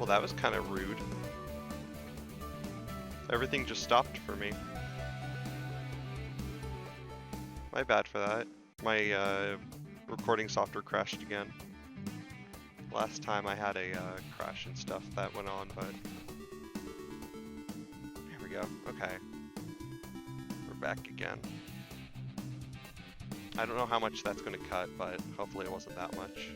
Well, that was kind of rude. Everything just stopped for me. My bad for that. My recording software crashed again. Last time I had a crash and stuff that went on, but... Here we go. Okay. We're back again. I don't know how much that's going to cut, but hopefully it wasn't that much.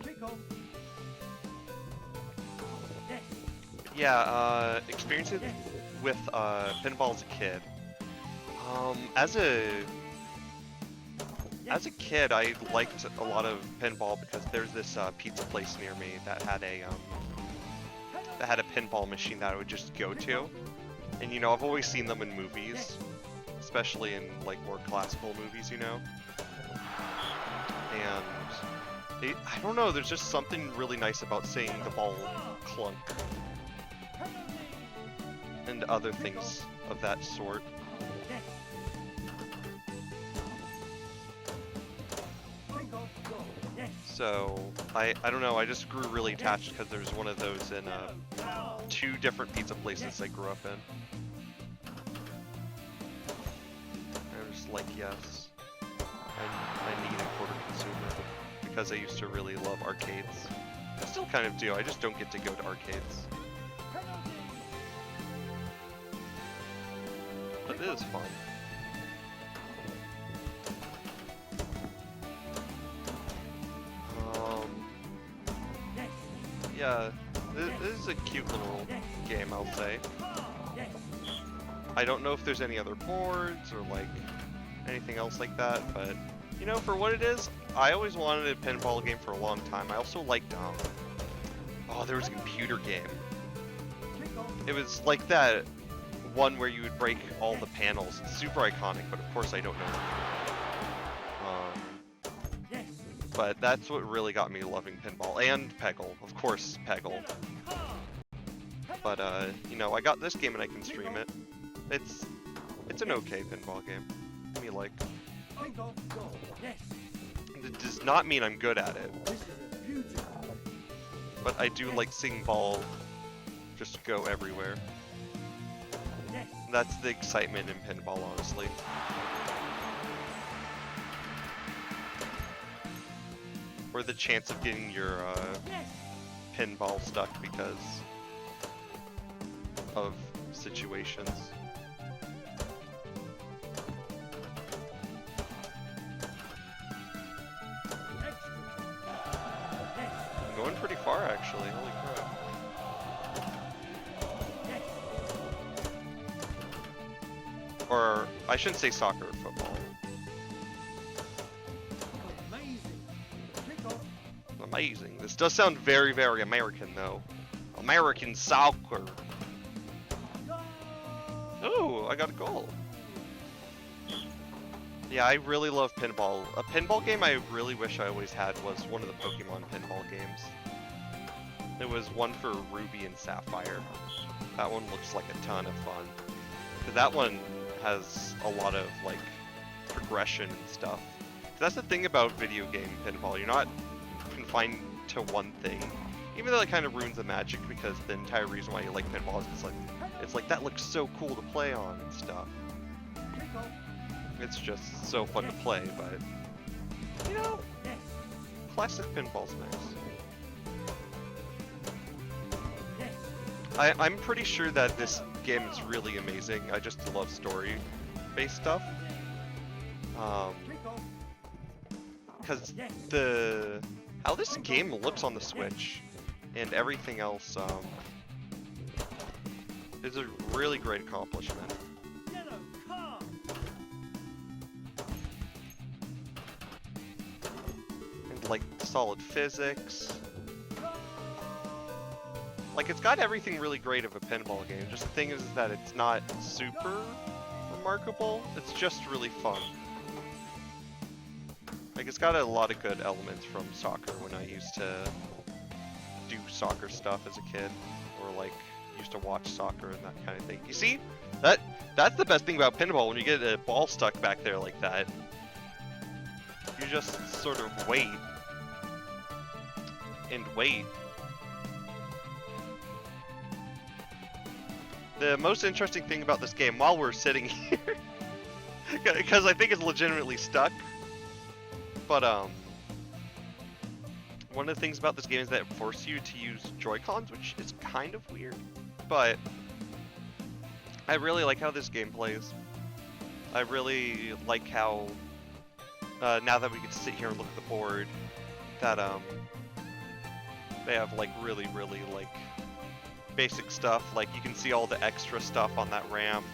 Yeah, experiences with pinball as a kid. As a kid, I liked a lot of pinball because there's this pizza place near me that had a pinball machine that I would just go to. And you know, I've always seen them in movies, especially in like more classical movies, you know. And I don't know, there's just something really nice about seeing the ball clunk and other things of that sort. So, I don't know, I just grew really attached because there's one of those in 2 different pizza places I grew up in. I was like, yes, I need a quarter consumer because I used to really love arcades. I still kind of do, I just don't get to go to arcades. But it is fun. Yeah, this is a cute little game, I'll say. I don't know if there's any other boards or like anything else like that, but you know, for what it is, I always wanted a pinball game for a long time. I also liked, oh, there was a computer game. It was like that one where you would break all the panels. It's super iconic, but of course I don't know the name. But that's what really got me loving pinball, and Peggle, of course, Peggle. But you know, I got this game and I can stream it. It's an okay pinball game. Me like. It does not mean I'm good at it. But I do like seeing ball just go everywhere. That's the excitement in pinball, honestly. Or the chance of getting your pinball stuck because of situations. I'm going pretty far actually, holy crap. Or, I shouldn't say soccer, football. Amazing. This does sound very, very American, though. American soccer. Ooh, I got a goal. Yeah, I really love pinball. A pinball game I really wish I always had was one of the Pokemon pinball games. It was one for Ruby and Sapphire. That one looks like a ton of fun. But that one has a lot of, like, progression and stuff. That's the thing about video game pinball. You're not confined to one thing, even though that kind of ruins the magic because the entire reason why you like pinball is it's like that looks so cool to play on and stuff. It's just so fun to play, but you know, classic pinball's nice. I'm pretty sure that this game is really amazing. I just love story-based stuff. Because how this game looks on the Switch and everything else is a really great accomplishment. And like solid physics. Like it's got everything really great of a pinball game. Just the thing is that it's not super remarkable. It's just really fun. Like, it's got a lot of good elements from soccer when I used to do soccer stuff as a kid. Or, like, used to watch soccer and that kind of thing. You see? That's the best thing about pinball, when you get a ball stuck back there like that. You just sort of wait. And wait. The most interesting thing about this game, while we're sitting here, because I think it's legitimately stuck, but one of the things about this game is that it forces you to use Joy-Cons, which is kind of weird, but I really like how this game plays. I really like how, now that we get to sit here and look at the board, that they have like really like basic stuff. Like you can see all the extra stuff on that ramp.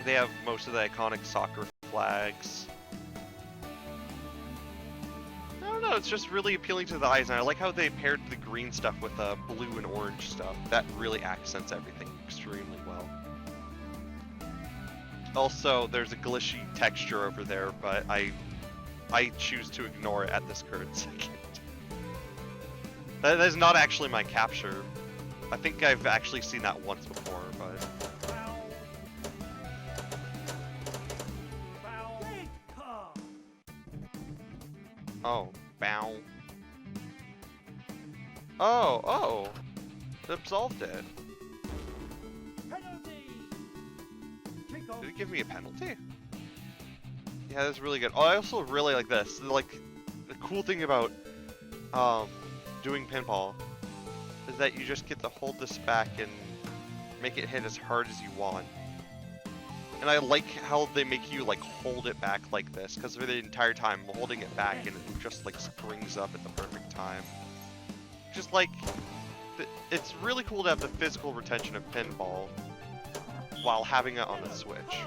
They have most of the iconic soccer flags. I don't know, it's just really appealing to the eyes, and I like how they paired the green stuff with blue and orange stuff. That really accents everything extremely well. Also, there's a glitchy texture over there, but I choose to ignore it at this current second. That is not actually my capture. I think I've actually seen that once before, but... Oh, bow. Oh! It absolved it. Did it give me a penalty? Yeah, that's really good. Oh, I also really like this. Like, the cool thing about doing pinball is that you just get to hold this back and make it hit as hard as you want. And I like how they make you like hold it back like this, because for the entire time I'm holding it back and it just like springs up at the perfect time. Just like, it's really cool to have the physical retention of pinball while having it on a Switch,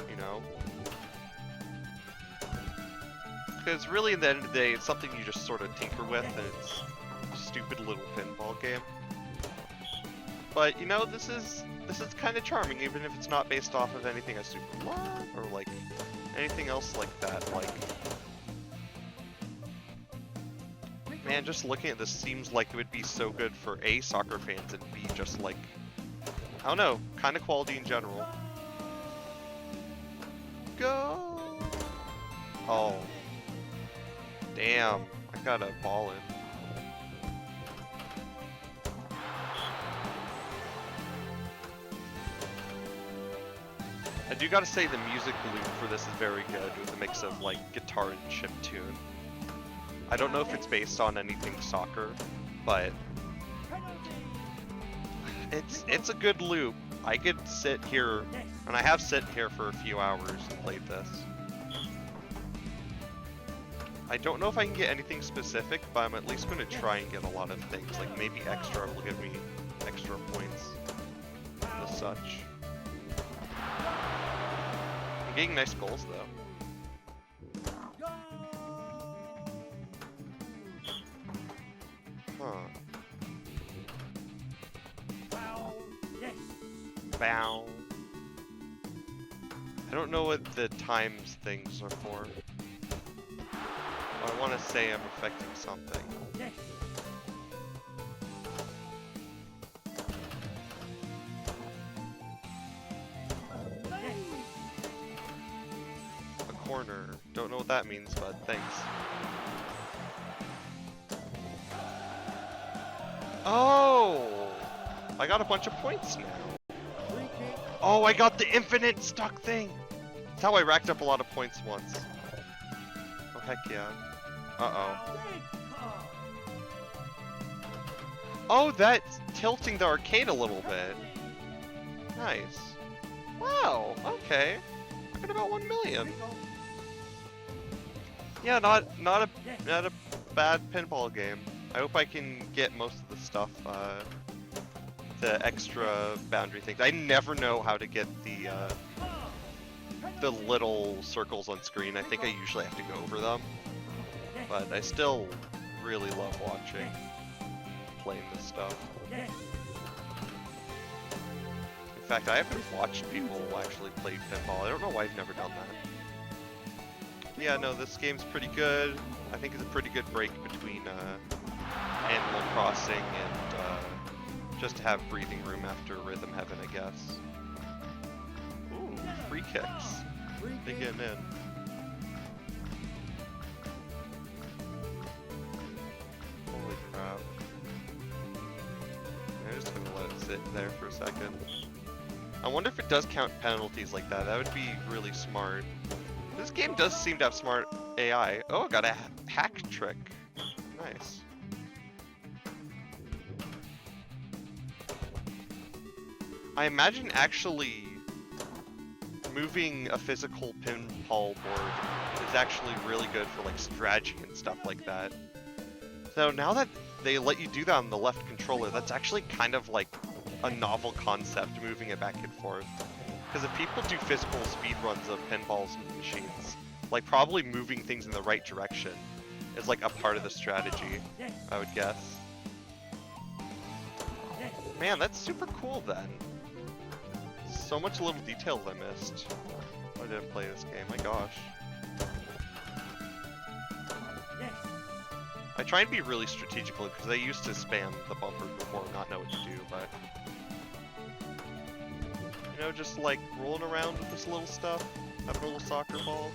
you know? Because really, at the end of the day, it's something you just sort of tinker with, and it's a stupid little pinball game. But, you know, this is kind of charming, even if it's not based off of anything I super love, or, like, anything else like that. Like, man, just looking at this seems like it would be so good for A, soccer fans, and B, just, like, I don't know, kind of quality in general. Go! Oh. Damn, I got a ball in. I do gotta say the music loop for this is very good, with a mix of like guitar and chiptune. I don't know if it's based on anything soccer, but it's a good loop. I could sit here, and I have sit here for a few hours and played this. I don't know if I can get anything specific, but I'm at least going to try and get a lot of things. Like maybe extra will give me extra points as such. I'm getting nice goals though. Huh. Bow. I don't know what the times things are for. I want to say I'm affecting something. A corner. Don't know what that means, but thanks. Oh! I got a bunch of points now. Oh, I got the infinite stuck thing! That's how I racked up a lot of points once. Oh, heck yeah. Uh-oh. Oh, that's tilting the arcade a little bit. Nice. Wow, okay. I got about 1 million. Yeah, not a bad pinball game. I hope I can get most of the stuff, the extra boundary things. I never know how to get the little circles on screen. I think I usually have to go over them. But I still really love watching, playing this stuff. In fact, I haven't watched people actually play pinball. I don't know why I've never done that. Yeah, no, this game's pretty good. I think it's a pretty good break between Animal Crossing and just to have breathing room after Rhythm Heaven, I guess. Ooh, free kicks. They getting in. just gonna let it sit there for a second. I wonder if it does count penalties like that. That would be really smart. This game does seem to have smart AI. Oh, I got a hack trick. Nice. I imagine actually moving a physical pinball board is actually really good for like strategy and stuff like that. So now that they let you do that on the left controller, that's actually kind of like a novel concept, moving it back and forth. Because if people do physical speed runs of pinballs and machines, like probably moving things in the right direction is like a part of the strategy, I would guess. Man, that's super cool then. So much little details I missed. I didn't play this game, my gosh. I try and be really strategical because I used to spam the bumper before and not know what to do, but you know, just like rolling around with this little stuff, having a little soccer ball.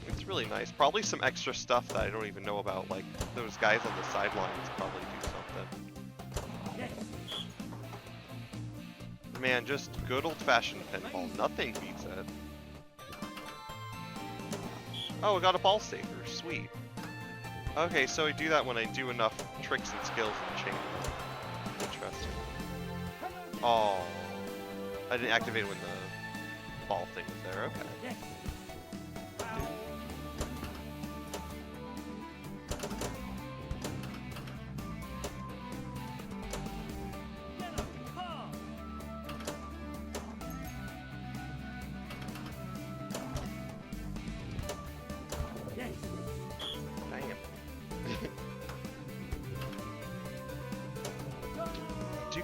It's really nice. Probably some extra stuff that I don't even know about, like those guys on the sidelines probably do something. Man, just good old-fashioned pinball. Nothing beats it. Oh, I got a ball saver. Sweet. Okay, so I do that when I do enough tricks and skills in the chamber. Interesting. Oh. I didn't activate it when the ball thing was there. Okay.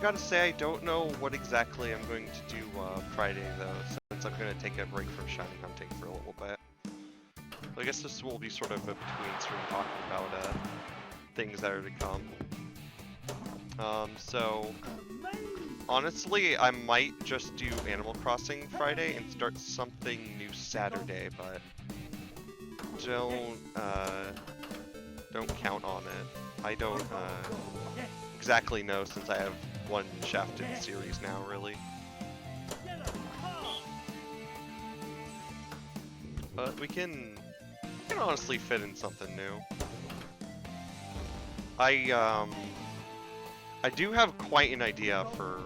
Gotta say, I don't know what exactly I'm going to do Friday though, since I'm going to take a break from shiny hunting for a little bit. So I guess this will be sort of a between stream talking about things that are to come. So honestly, I might just do Animal Crossing Friday and start something new Saturday, but don't count on it. I don't exactly know, since I have one shafted series now, really. But we can honestly fit in something new. I do have quite an idea for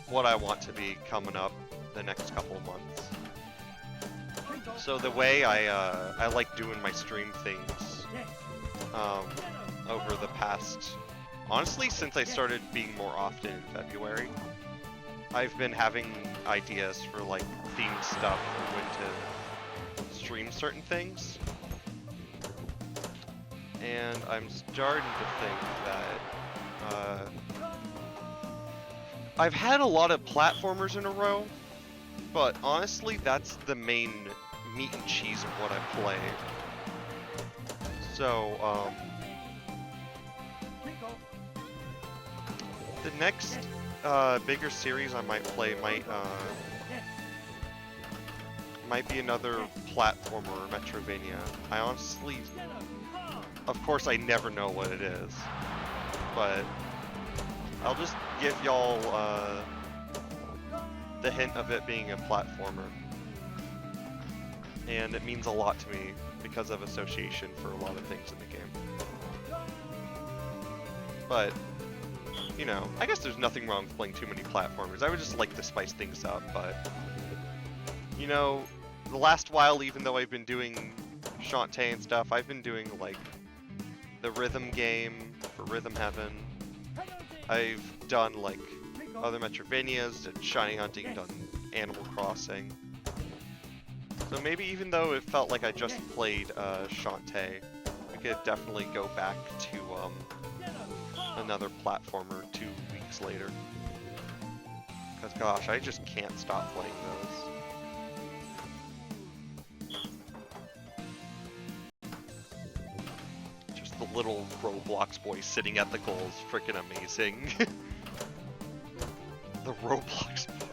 what I want to be coming up the next couple of months. So the way I like doing my stream things over the past, honestly, since I started being more often in February, I've been having ideas for like themed stuff for when to stream certain things. And I'm starting to think that I've had a lot of platformers in a row, but honestly that's the main meat and cheese of what I play. So the next bigger series I might play might be another platformer or Metrovania. I honestly, of course, I never know what it is, but I'll just give y'all the hint of it being a platformer, and it means a lot to me because of association for a lot of things in the game. But you know, I guess there's nothing wrong with playing too many platformers. I would just like to spice things up, but you know, the last while, even though I've been doing Shantae and stuff, I've been doing like the rhythm game for Rhythm Heaven. I've done like other Metrovanias, done Shiny Hunting, done Animal Crossing. So maybe even though it felt like I just played Shantae, we could definitely go back to another platformer 2 weeks later. Because gosh, I just can't stop playing those. Just the little Roblox boy sitting at the goal is freaking amazing. The Roblox boy.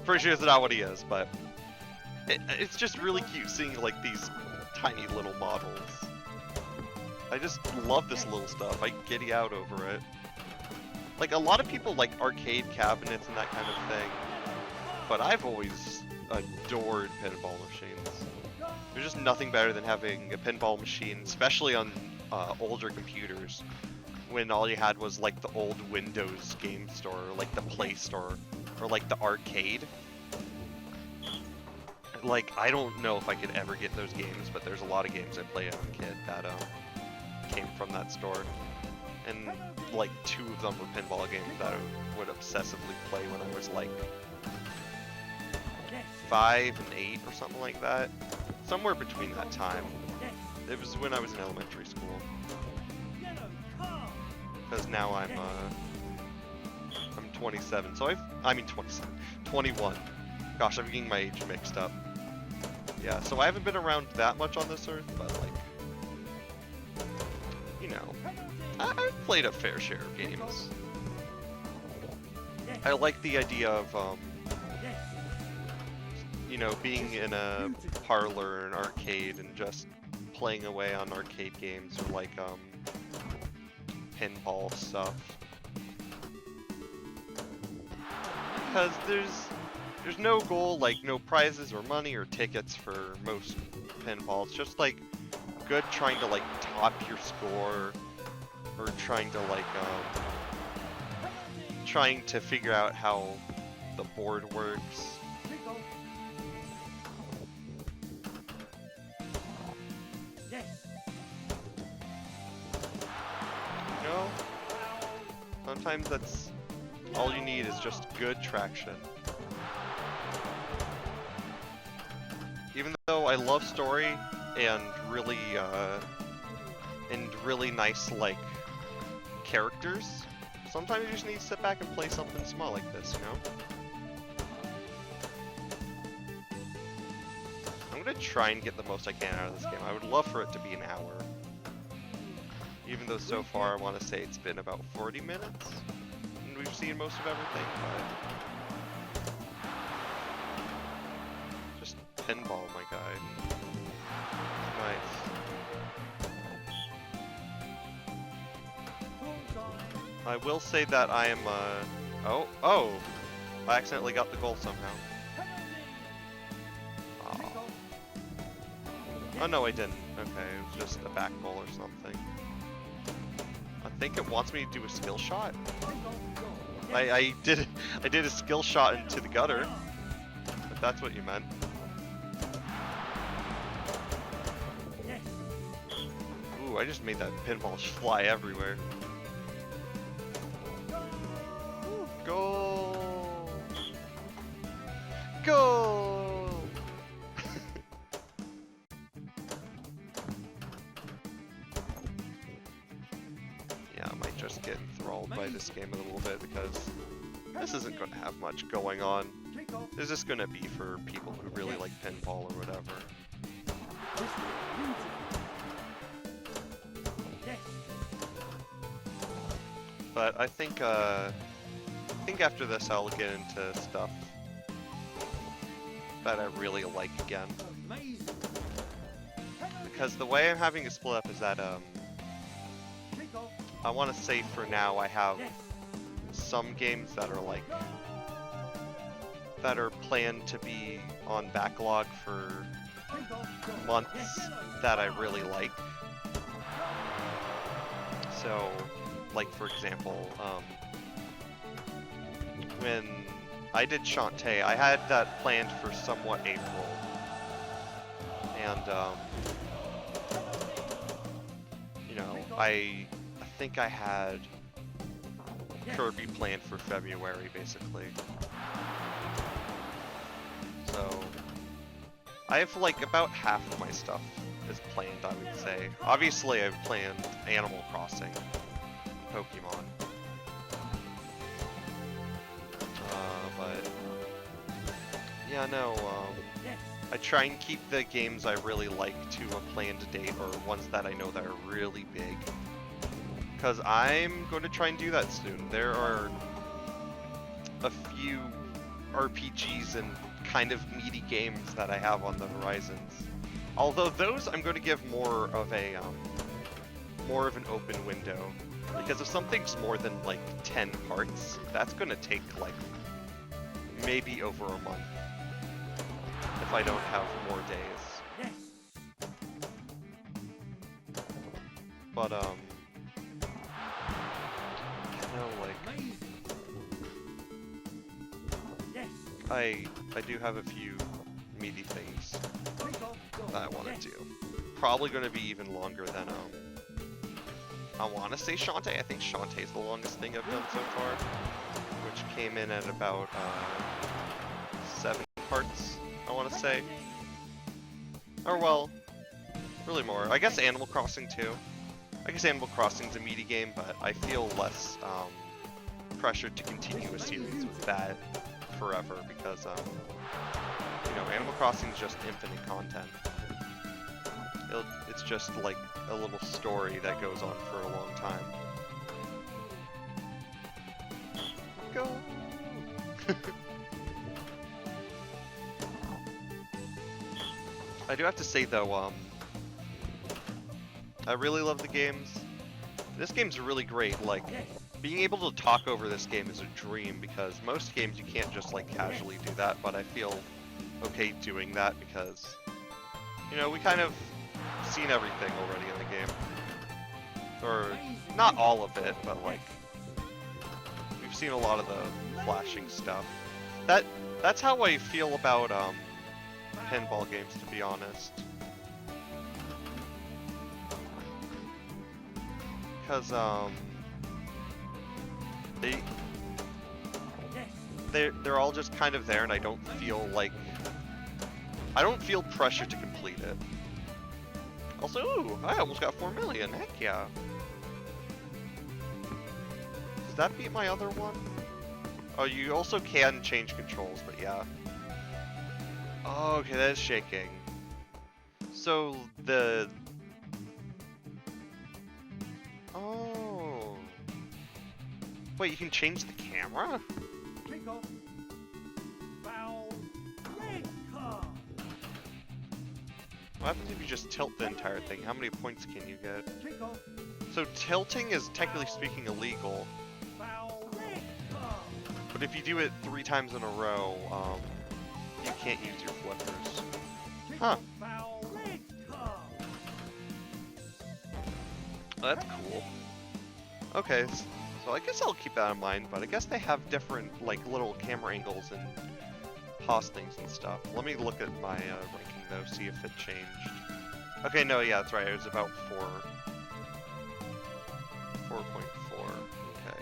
Pretty sure it's not what he is, but it's just really cute seeing like these tiny little models. I just love this little stuff. I giddy out over it. Like, a lot of people like arcade cabinets and that kind of thing, but I've always adored pinball machines. There's just nothing better than having a pinball machine, especially on older computers, when all you had was like the old Windows game store, or like the Play Store, or like the arcade. Like, I don't know if I could ever get those games, but there's a lot of games I played as a kid that came from that store. And like 2 of them were pinball games that I would obsessively play when I was like 5 and 8 or something like that. Somewhere between that time. It was when I was in elementary school. Because now I'm 27, so I mean 27, 21. Gosh, I'm getting my age mixed up. Yeah, so I haven't been around that much on this earth, but like, you know, I've played a fair share of games. I like the idea of, you know, being in a parlor or an arcade and just playing away on arcade games or like, pinball stuff. Because there's no goal, like no prizes or money or tickets for most pinballs. Just like good trying to like top your score, or trying to like trying to figure out how the board works. You know, sometimes that's all you need is just good traction. Even though I love story and really nice like characters, sometimes you just need to sit back and play something small like this, you know? I'm gonna try and get the most I can out of this game. I would love for it to be an hour. Even though so far I want to say it's been about 40 minutes. And we've seen most of everything, but just pinball, my guy. Nice. I will say that I am, oh! I accidentally got the goal somehow. Oh no, I didn't. Okay, it was just a back goal or something. I think it wants me to do a skill shot. I did a skill shot into the gutter, if that's what you meant. Ooh, I just made that pinball fly everywhere. Goal! Goal! Yeah, I might just get enthralled by this game a little bit because this isn't going to have much going on. This is going to be for people who really like pinball or whatever. But I think after this I'll get into stuff that I really like again. Because the way I'm having it split up is that I want to say for now I have some games that are like that are planned to be on backlog for months that I really like. So, like for example, when I did Shantae, I had that planned for somewhat April, and you know, I think I had Kirby planned for February, basically. So I have like about half of my stuff is planned, I would say. Obviously, I've planned Animal Crossing, Pokemon. But yeah, no, I try and keep the games I really like to a planned date, or ones that I know that are really big. Because I'm going to try and do that soon. There are a few RPGs and kind of meaty games that I have on the horizons. Although those I'm going to give more of a more of an open window. Because if something's more than like 10 parts, that's gonna take like maybe over a month. If I don't have more days. But you know, like I do have a few meaty things that I want to do. Probably gonna be even longer than I want to say Shantae. I think Shantae is the longest thing I've done so far, which came in at about 7 parts, I want to say. Or well, really more. I guess Animal Crossing too. I guess Animal Crossing's a meaty game, but I feel less pressured to continue a series with that forever because you know, Animal Crossing is just infinite content. It's just like a little story that goes on for a long time. Go! I do have to say though, I really love the games. This game's really great. Like, being able to talk over this game is a dream because most games you can't just like casually do that, but I feel okay doing that because, you know, we kind of seen everything already in the game. Or, not all of it, but like, we've seen a lot of the flashing stuff. That's how I feel about pinball games, to be honest. Because they're all just kind of there, and I don't feel pressure to complete it. Also, ooh, I almost got 4 million. Heck yeah! Does that beat my other one? Oh, you also can change controls, but yeah. Oh, okay, that is shaking. So oh. Wait, you can change the camera? What happens if you just tilt the entire thing? How many points can you get? So tilting is technically speaking illegal. But if you do it 3 times in a row, you can't use your flippers. Huh. Oh, that's cool. Okay, so I guess I'll keep that in mind, but I guess they have different, like, little camera angles and pause things and stuff. Let me look at my ranking, though, see if it changed. Okay, no, yeah, that's right, it was about 4.4. Okay.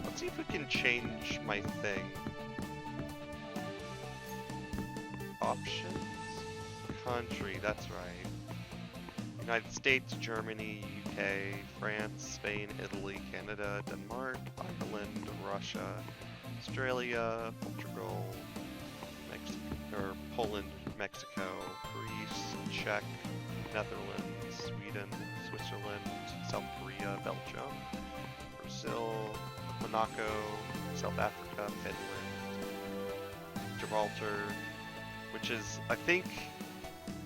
Let's see if we can change my thing. Options? Country, that's right. United States, Germany, UK, France, Spain, Italy, Canada, Denmark, Ireland, Russia, Australia, Portugal, Poland, Mexico, Greece, Czech, Netherlands, Sweden, Switzerland, South Korea, Belgium, Brazil, Monaco, South Africa, Finland, Gibraltar, which is, I think,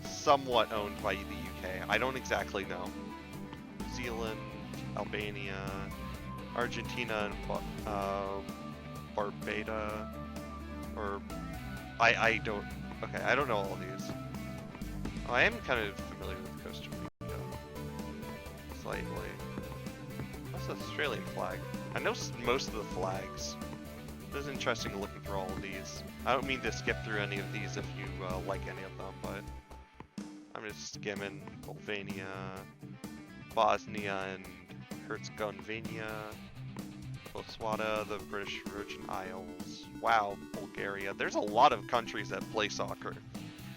somewhat owned by the UK. I don't exactly know. New Zealand, Albania, Argentina, and Barbados, or I don't. Okay, I don't know all these. Oh, I am kind of familiar with Costa Rica, slightly. What's the Australian flag? I know most of the flags. It is interesting looking through all of these. I don't mean to skip through any of these if you like any of them, but I'm just skimming. Albania, Bosnia and Herzegovina, Botswana, the British Virgin Isles. Wow, Bulgaria. There's a lot of countries that play soccer.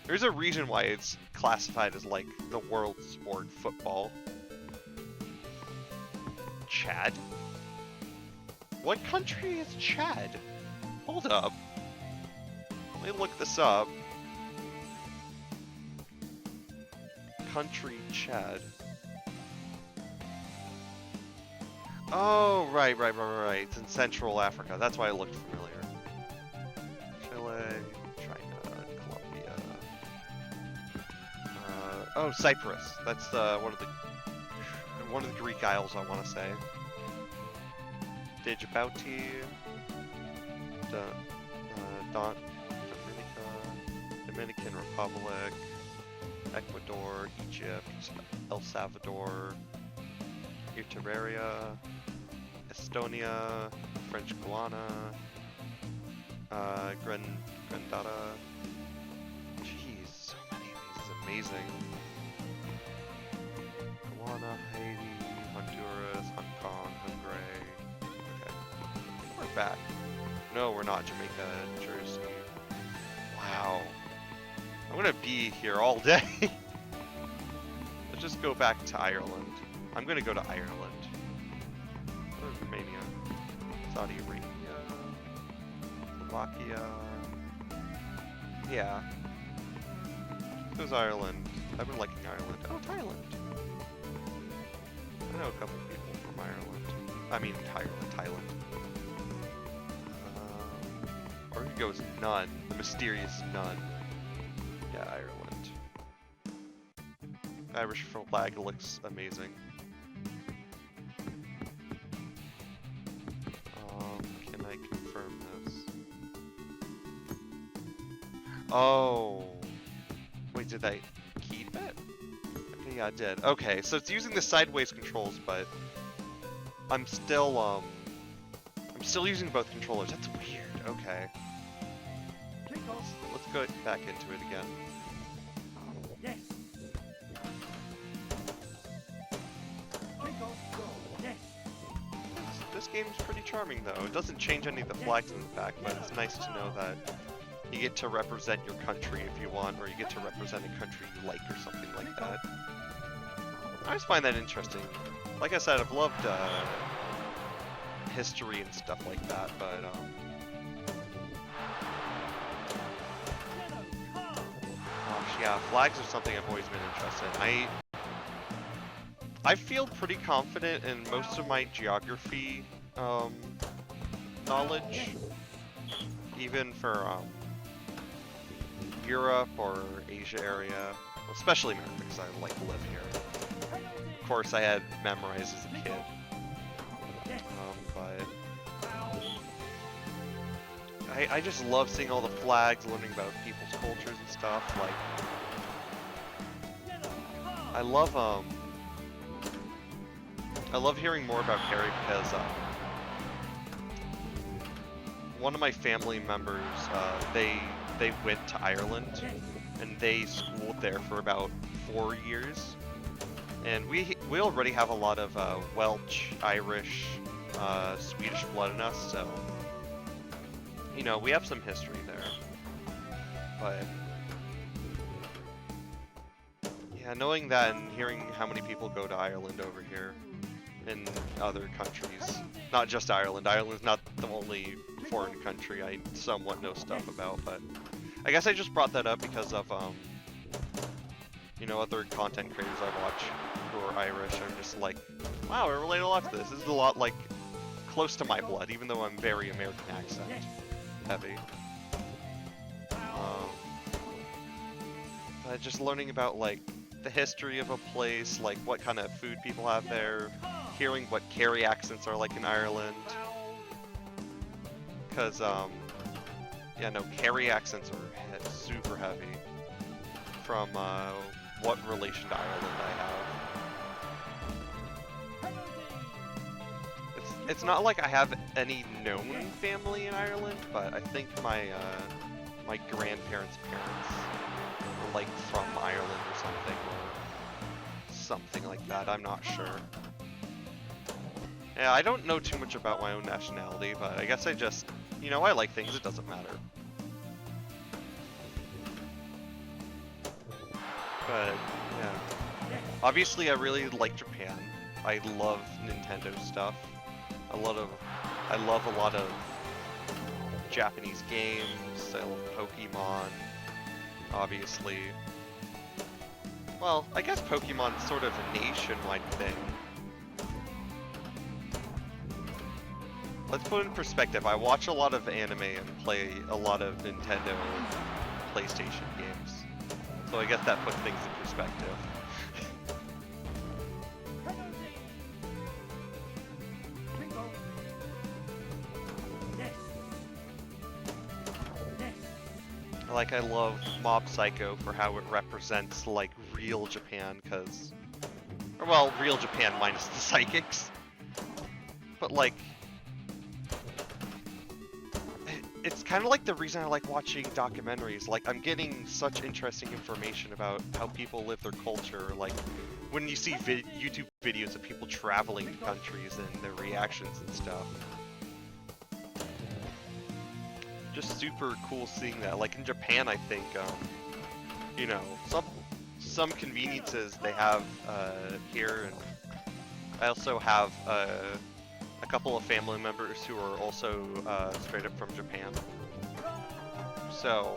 There's a reason why it's classified as like the world sport, football. Chad? What country is Chad? Hold up. Let me look this up. Country Chad. Oh, right. It's in Central Africa. That's why it looked familiar. Chile, China, Colombia. Oh, Cyprus. That's one of the one of the Greek Isles, I want to say. Djibouti, Dominican Republic, Ecuador, Egypt, El Salvador, Eritrea, Estonia, French Guiana, Grenada. Jeez, so many of these is amazing. Guyana, Haiti, Honduras, Hong Kong, Hungary. Okay, I think we're back. No, we're not. Jamaica, Jersey. Wow. I'm gonna be here all day. Let's just go back to Ireland. I'm gonna go to Ireland. Where's Romania? Saudi Arabia. Slovakia. Yeah. There's Ireland. I've been liking Ireland. Oh, Thailand. I know a couple people from Ireland. I mean, Thailand. Or he goes Nun, the mysterious Nun. Yeah, Ireland. Irish flag looks amazing. Can I confirm this? Oh. Wait, did I keep it? Okay, yeah, I did. Okay, so it's using the sideways controls, but I'm still using both controllers. That's weird. Okay. Let's go back into it again. Yes. This game's pretty charming, though. It doesn't change any of the flags in the back, but it's nice to know that you get to represent your country if you want, or you get to represent a country you like, or something like that. I just find that interesting. Like I said, I've loved history and stuff like that, but gosh, yeah, flags are something I've always been interested in. I feel pretty confident in most of my geography knowledge, even for Europe or Asia area, especially America, because I live here. Of course, I had memorized as a kid, but I just love seeing all the flags, learning about people's cultures and stuff. Like, I love hearing more about Kerry because one of my family members, they went to Ireland and they schooled there for about 4 years, and we already have a lot of Welsh, Irish, Swedish blood in us, so you know, we have some history there. But yeah, knowing that and hearing how many people go to Ireland over here in other countries, not just Ireland. Ireland's not the only foreign country I somewhat know stuff about, but I guess I just brought that up because of you know, other content creators I watch who are Irish. I'm just like, wow, I relate a lot to this. This is a lot like close to my blood, even though I'm very American accent heavy. But just learning about like the history of a place, like what kind of food people have there, hearing what Kerry accents are like in Ireland. Because, yeah, no, Kerry accents are super heavy from what relation to Ireland I have. It's not like I have any known family in Ireland, but I think my my grandparents' parents were like from Ireland or something like that. I'm not sure. Yeah, I don't know too much about my own nationality, but I guess I just, you know, I like things, it doesn't matter. But, yeah. Obviously, I really like Japan. I love Nintendo stuff. I love a lot of Japanese games. I love Pokemon, obviously. Well, I guess Pokemon's sort of a nationwide thing. Let's put it in perspective. I watch a lot of anime and play a lot of Nintendo and PlayStation games. So I guess that puts things in perspective. Like, I love Mob Psycho for how it represents, like, real Japan, because... Or, well, real Japan minus the psychics. But, like... It's kind of like the reason I like watching documentaries. Like, I'm getting such interesting information about how people live their culture. Like, when you see YouTube videos of people traveling to countries and their reactions and stuff. Just super cool seeing that. Like in Japan, I think, you know, some conveniences they have here, and I also have a couple of family members who are also straight up from Japan. So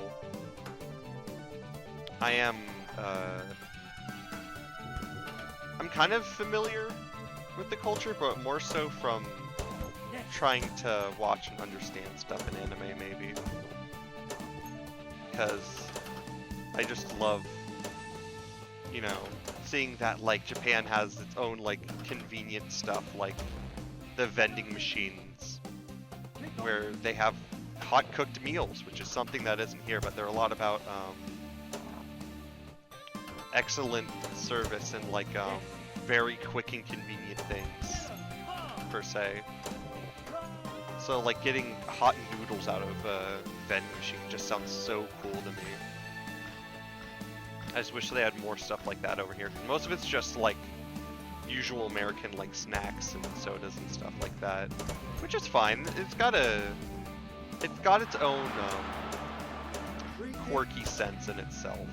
I am I'm kind of familiar with the culture, but more so from trying to watch and understand stuff in anime, maybe. Because I just love, you know, seeing that, like, Japan has its own, like, convenient stuff, like the vending machines, where they have hot-cooked meals, which is something that isn't here, but they're a lot about, excellent service and, like, very quick and convenient things, per se. So, like, getting hot noodles out of a vending machine just sounds so cool to me. I just wish they had more stuff like that over here. Most of it's just, like, usual American, like, snacks and sodas and stuff like that. Which is fine. It's got its own, quirky sense in itself.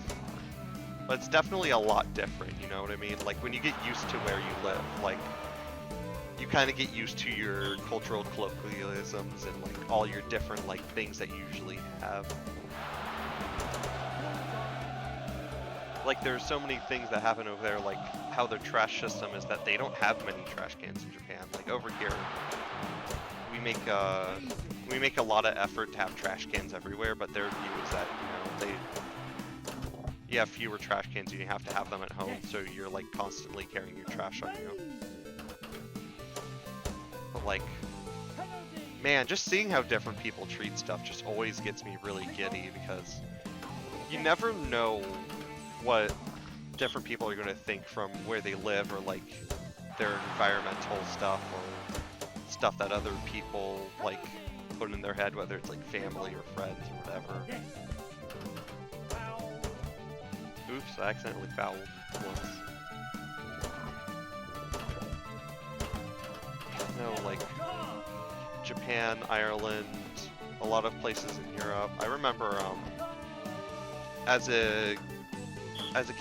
But it's definitely a lot different, you know what I mean? Like, when you get used to where you live, like, you kind of get used to your cultural colloquialisms and, like, all your different, like, things that you usually have. Like, there's so many things that happen over there, like, how their trash system is that they don't have many trash cans in Japan. Like, over here, we make a lot of effort to have trash cans everywhere, but their view is that, you know, you have fewer trash cans and you have to have them at home, so you're, like, constantly carrying your trash on you. But, like, man, just seeing how different people treat stuff just always gets me really giddy, because you never know what different people are going to think from where they live, or, like, their environmental stuff, or stuff that other people, like, put in their head, whether it's, like, family or friends or whatever. Oops, I accidentally fouled once. No, like, Japan, Ireland, a lot of places in Europe. I remember, as a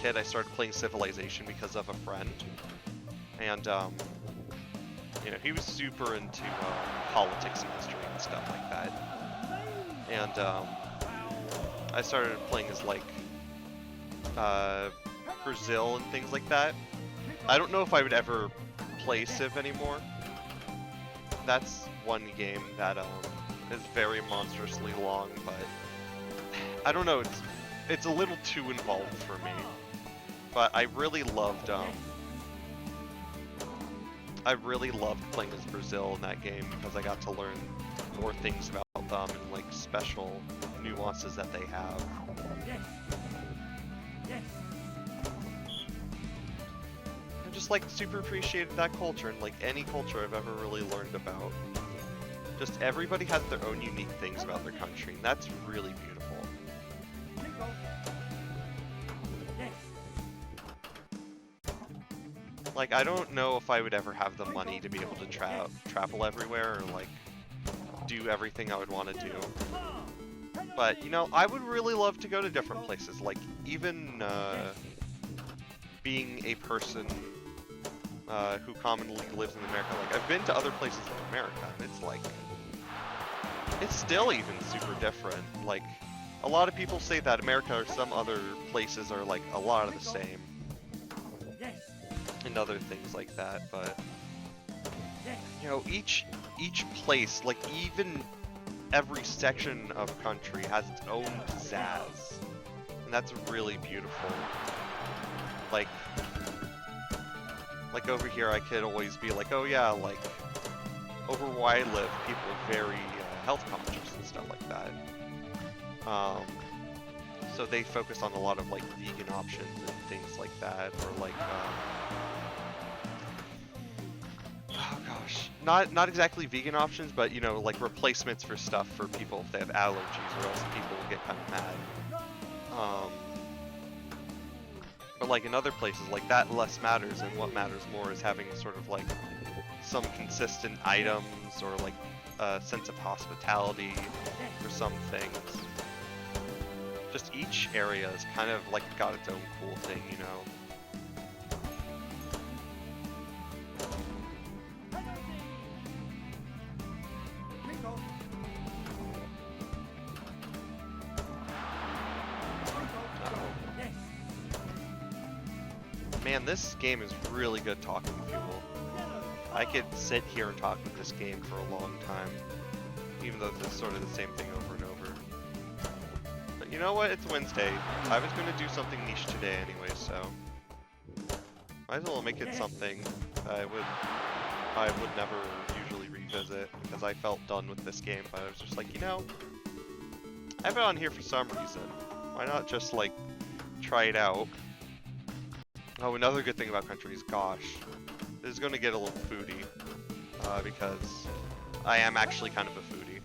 kid, I started playing Civilization because of a friend, and, you know, he was super into, politics and history and stuff like that, and, I started playing as, like, Brazil and things like that. I don't know if I would ever play Civ anymore. That's one game that is very monstrously long, but I don't know, it's a little too involved for me. But I really loved playing as Brazil in that game, because I got to learn more things about them and, like, special nuances that they have. I just, like, super appreciated that culture, and, like, any culture I've ever really learned about. Just everybody has their own unique things about their country, and that's really beautiful. Like, I don't know if I would ever have the money to be able to travel everywhere, or, like, do everything I would want to do. But, you know, I would really love to go to different places, like, even, being a person, who commonly lives in America. Like, I've been to other places in America, and it's, like, it's still even super different. Like, a lot of people say that America or some other places are, like, a lot of the same. And other things like that, but, you know, each place, like, even every section of country has its own pizzazz, and that's really beautiful. Like over here, I could always be like, oh yeah, like, over where I live, people are very health conscious and stuff like that. So they focus on a lot of like vegan options and things like that, or like oh gosh, not exactly vegan options, but you know, like replacements for stuff for people if they have allergies, or else people will get kind of mad. But like in other places, like that less matters, and what matters more is having sort of like some consistent items, or like a sense of hospitality for some things. Just each area is kind of like got its own cool thing, you know. Man, this game is really good talking fuel. I could sit here and talk with this game for a long time, even though it's sort of the same thing over and over. But you know what? It's Wednesday. I was going to do something niche today anyway, so might as well make it something I would never usually revisit, because I felt done with this game. But I was just like, you know, I have it on here for some reason. Why not just like try it out? Oh, another good thing about Country is, gosh, this is going to get a little foodie, because I am actually kind of a foodie.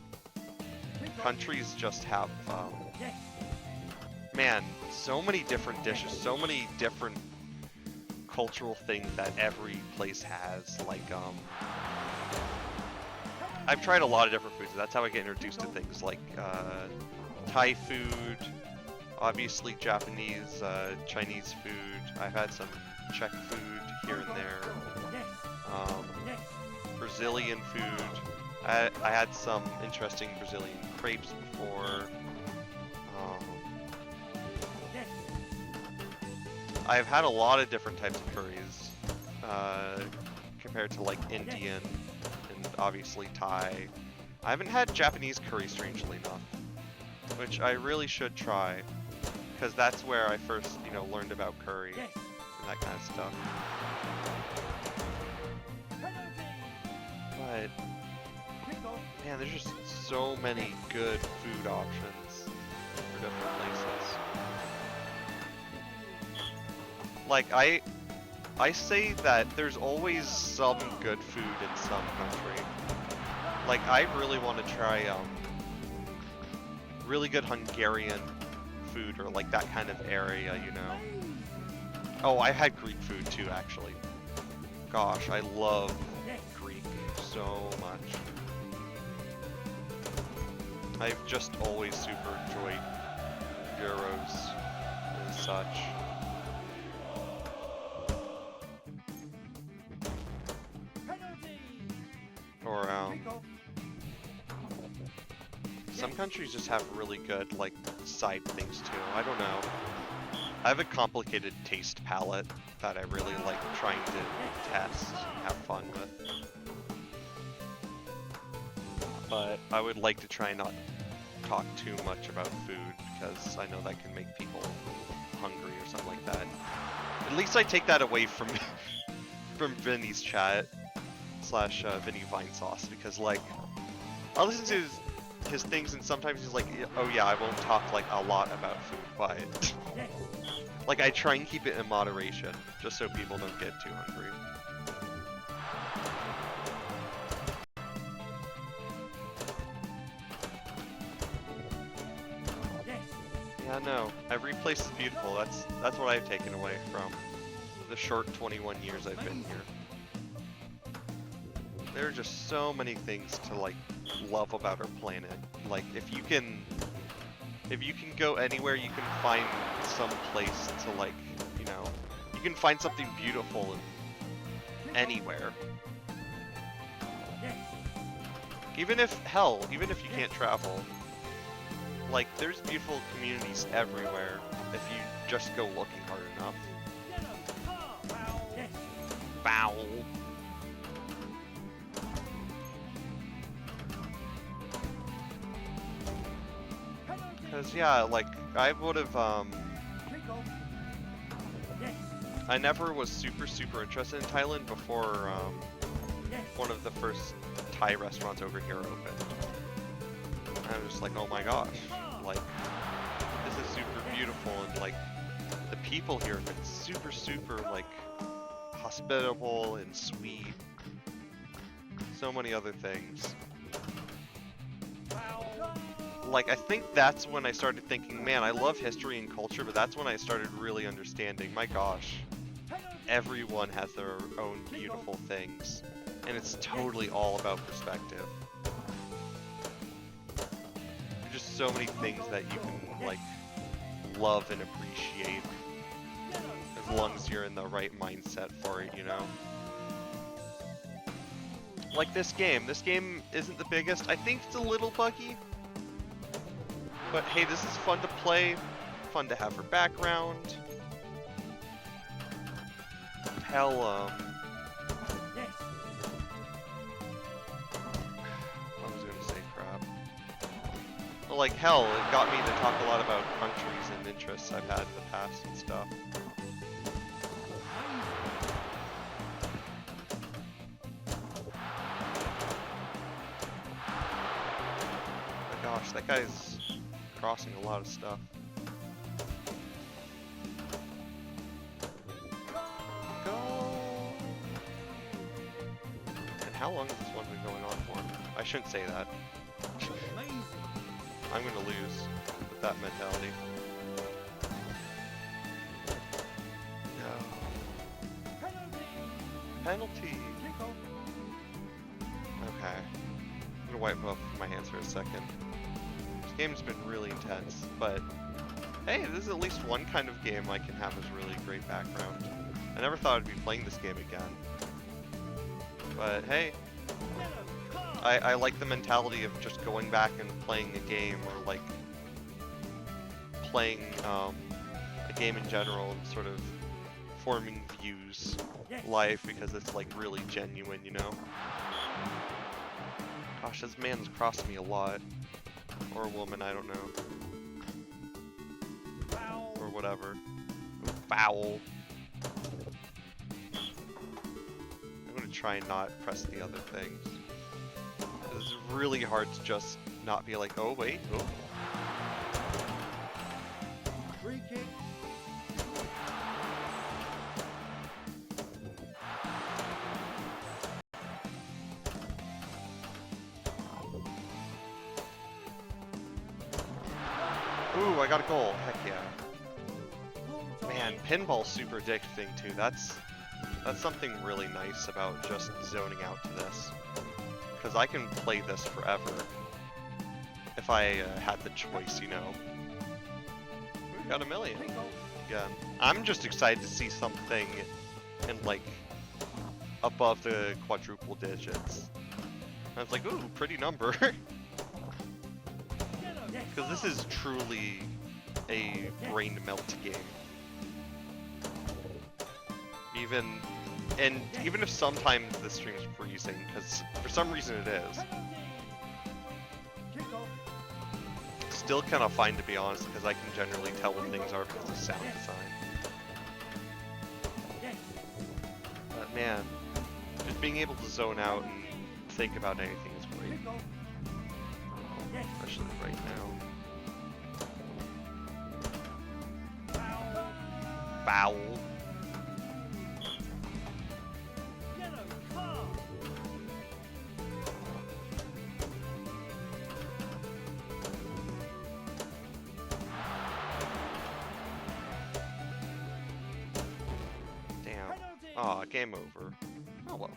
Countries just have, man, so many different dishes, so many different cultural things that every place has. Like, I've tried a lot of different foods. That's how I get introduced to things like Thai food, obviously Japanese, Chinese food. I've had some Czech food here and there. Brazilian food. I had some interesting Brazilian crepes before. I've had a lot of different types of curries, compared to like Indian and obviously Thai. I haven't had Japanese curry, strangely enough, which I really should try, because that's where I first, you know, learned about curry and that kind of stuff. But man, there's just so many good food options for different places. Like, I say that there's always some good food in some country. Like, I really want to try really good Hungarian food, or like that kind of area, you know. Oh, I had Greek food too, actually. Gosh, I love Greek so much. I've just always super enjoyed gyros and such. Or some countries just have really good like side things too. I don't know. I have a complicated taste palette that I really like trying to test and have fun with. But I would like to try not talk too much about food, because I know that can make people hungry or something like that. At least I take that away from from Vinny's chat slash Vinny Vine Sauce, because like I listen to his things and sometimes he's like, oh yeah, I won't talk like a lot about food, but like I try and keep it in moderation just so people don't get too hungry. Yeah, no, every place is beautiful. That's what I've taken away from the short 21 years I've been here. There are just so many things to like love about our planet. Like if you can go anywhere, you can find some place to like, you know, you can find something beautiful anywhere. Even if you can't travel, like there's beautiful communities everywhere if you just go looking hard enough. Bow. Because yeah, like I would have I never was super interested in Thailand before one of the first Thai restaurants over here opened. And I was just like, oh my gosh, like this is super beautiful, and like the people here have been super like hospitable and sweet. So many other things. Like, I think that's when I started thinking, man, I love history and culture, but that's when I started really understanding, my gosh, everyone has their own beautiful things, and it's totally all about perspective. There's just so many things that you can, like, love and appreciate, as long as you're in the right mindset for it, you know? Like this game isn't the biggest. I think it's a little buggy. But hey, this is fun to play, fun to have for background. Hell, I was gonna say crap. Well, like hell, it got me to talk a lot about countries and interests I've had in the past and stuff. My gosh, that guy's crossing a lot of stuff. Go! And how long has this one been going on for? I shouldn't say that. I'm gonna lose with that mentality. No. Penalty! Okay. I'm gonna wipe off my hands for a second. This game's been really intense, but hey, this is at least one kind of game I can have as really great background. I never thought I'd be playing this game again. But hey, I like the mentality of just going back and playing a game, or like playing a game in general, and sort of forming views life, because it's like really genuine, you know? Gosh, this man's crossed me a lot. Or a woman, I don't know. Or whatever. Foul. I'm gonna try and not press the other things. It's really hard to just not be like, oh wait, oh. Free kick. Ooh, I got a goal. Heck yeah. Man, pinball's super addicting too. That's something really nice about just zoning out to this. Because I can play this forever. If I had the choice, you know. We got 1 million. Again. I'm just excited to see something in like above the quadruple digits. I was like, ooh, pretty number. Because this is truly a brain melt game. Even if sometimes the stream's freezing, because for some reason it is. Still kind of fine, to be honest, because I can generally tell when things are because of sound design. But man, just being able to zone out and think about anything is great. Especially right now. Foul. Damn. Aw, game over. Oh well.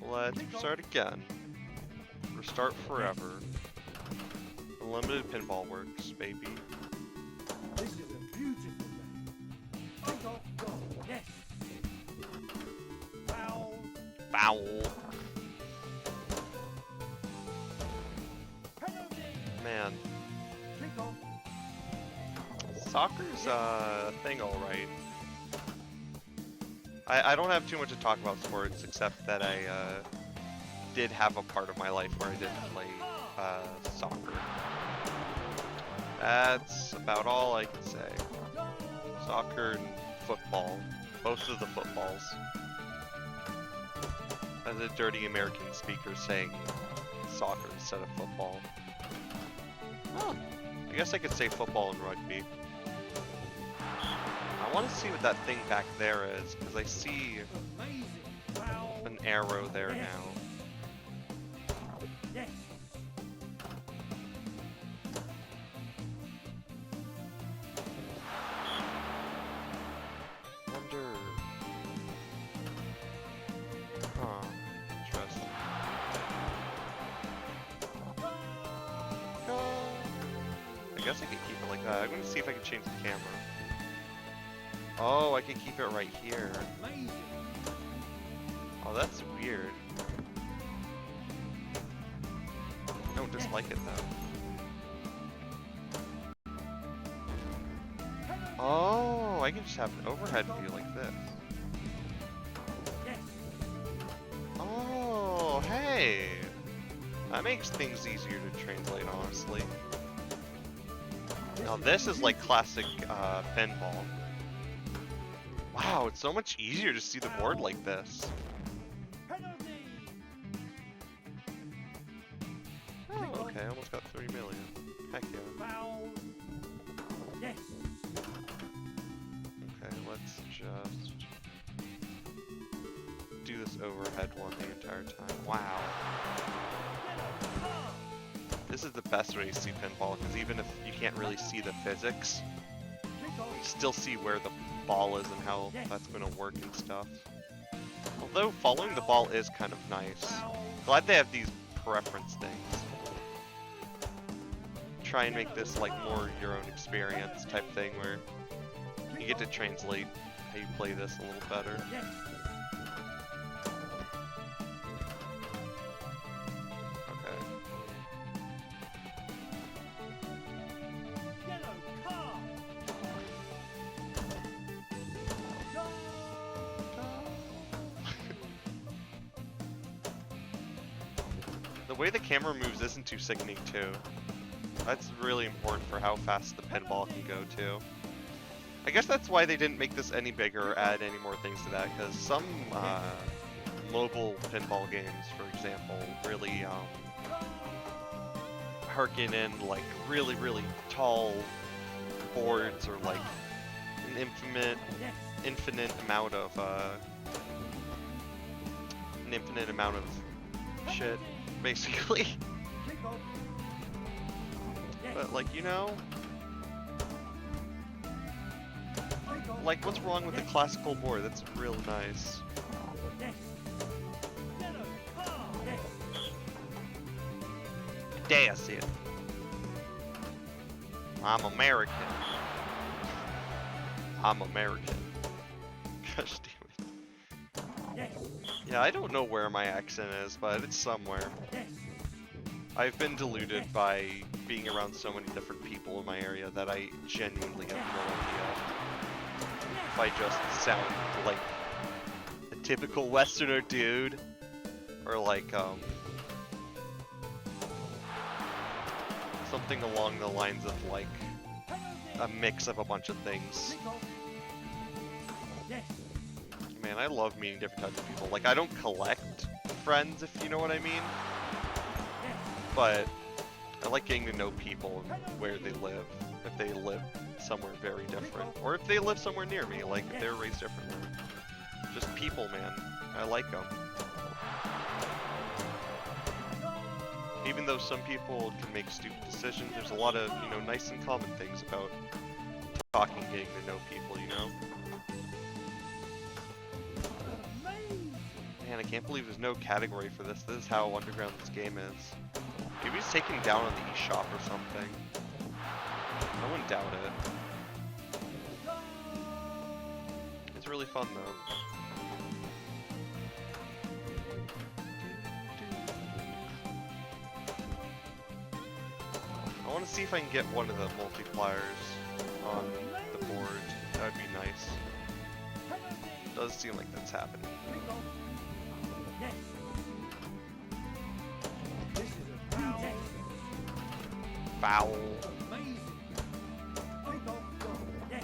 Let's start again. Restart forever. Unlimited pinball works, baby. This is a beautiful day. Take off, go. Yes. Foul. Foul. Penalty. Man, Kick off. soccer's a thing, alright. I don't have too much to talk about sports, except that I did have a part of my life where I did play soccer. That's about all I can say. Soccer and football. Both of the footballs. As a dirty American speaker saying soccer instead of football. Oh, I I guess I could say football and rugby. I want to see what that thing back there is, because I see Amazing. Foul. an arrow there Yes. now. Yes. Wonder. Huh. Interesting. I guess I can keep it like that. I'm gonna see if I can change the camera. Oh, I can keep it right here. Amazing. Oh, that's weird. I don't dislike it though. Oh, I can just have an overhead view like this. Yes. Oh, hey! That makes things easier to translate, honestly. Now this is like classic pinball. Wow, it's so much easier to see the board like this. Penalty. Oh, okay, almost got 3 million. Heck yeah. Foul. Yes. Okay, let's just do this overhead one the entire time. Wow. This is the best way to see pinball, because even if you can't really see the physics, Kick you off. still see where the ball is and how that's going to work and stuff. Although following the ball is kind of nice. Foul. Glad they have these preference things. Try and make this like more your own experience type thing where you get to translate how you play this a little better. Yes. Okay. Yellow card. The way the camera moves isn't too sickening too. That's really important for how fast the pinball can go too. I guess that's why they didn't make this any bigger or add any more things to that, because some mobile pinball games, for example, really harken in like really tall boards or like an infinite amount of shit, basically. Kick off. But like, you know, Kick off. like what's wrong with the classical board? That's real nice. Yes. Yellow card. Yes. That's it. I'm American. I'm American. Gosh damn it. Yes. Yeah, I don't know where my accent is, but it's somewhere. Yes. I've been deluded by being around so many different people in my area that I genuinely have no idea if I just sound like a typical Westerner dude, or like something along the lines of like a mix of a bunch of things. Kick off. Yes. Man, I love meeting different types of people. Like, I don't collect friends, if you know what I mean, Yes. but I like getting to know people and where they live. If they live somewhere very different, or if they live somewhere near me, like if they're raised differently. Just people, man. I like them. Even though some people can make stupid decisions, there's a lot of, you know, nice and common things about talking, getting to know people, you know? Amazing. Man, I can't believe there's no category for this. This is how underground this game is. Maybe it's taken down on the eShop or something. I wouldn't doubt it. It's really fun though. I want to see if I can get one of the multipliers on the board. That would be nice. Does seem like that's happening. Kick off. Yes. This is a foul. Yes. Foul. Amazing. Kick off. Yes.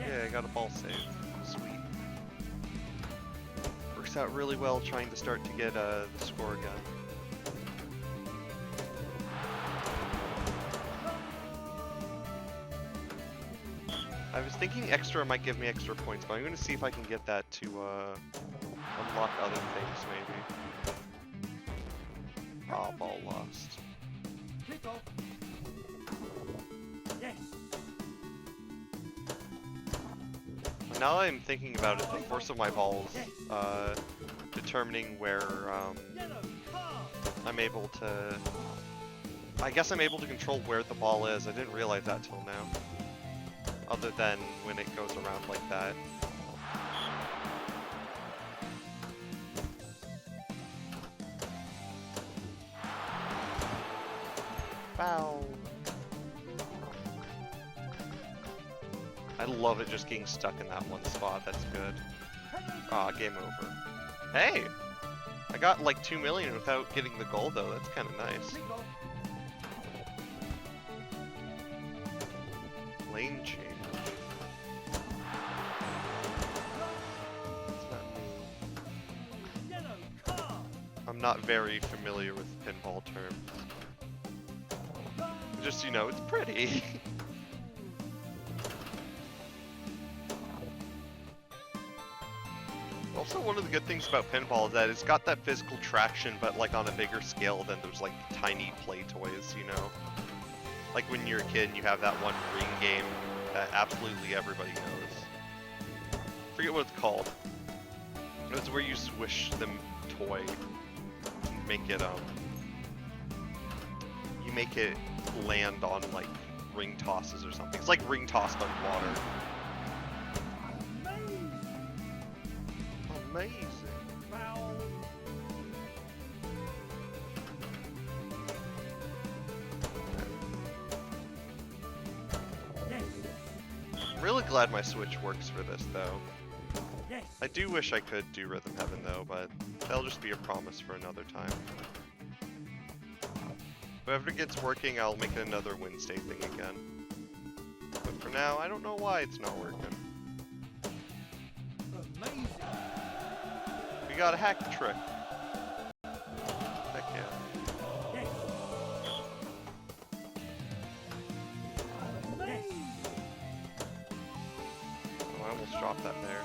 Yeah, I got a ball save. Sweet. Works out really well trying to start to get the score again. I was thinking extra might give me extra points, but I'm gonna see if I can get that to unlock other things maybe. Ah, ball lost. Kick off. Yes. Now that I'm thinking about it, the force of my balls, determining where Yellow card. I'm able to... I guess I'm able to control where the ball is. I didn't realize that till now. Other than when it goes around like that. Foul. I love it just getting stuck in that one spot. That's good. Ah, game over. Hey! I got like 2 million without getting the goal though. That's kind of nice. Kick off. Lane change. What's that mean? Yellow card. I'm not very familiar with pinball terms. Just, you know, it's pretty. Also, one of the good things about pinball is that it's got that physical traction, but like on a bigger scale than those like tiny play toys, you know? Like when you're a kid and you have that one ring game that absolutely everybody knows. Forget what it's called. It's where you swish the toy and make it you make it land on like ring tosses or something. It's like ring tossed on water. Amazing. Foul. Yes. I'm really glad my Switch works for this though. Yes. I do wish I could do Rhythm Heaven though, but that'll just be a promise for another time. If ever it gets working, I'll make it another Wednesday thing again. But for now, I don't know why it's not working. Amazing. We got a hack trick. Heck yeah. Yes. Amazing. Oh, I almost dropped that there.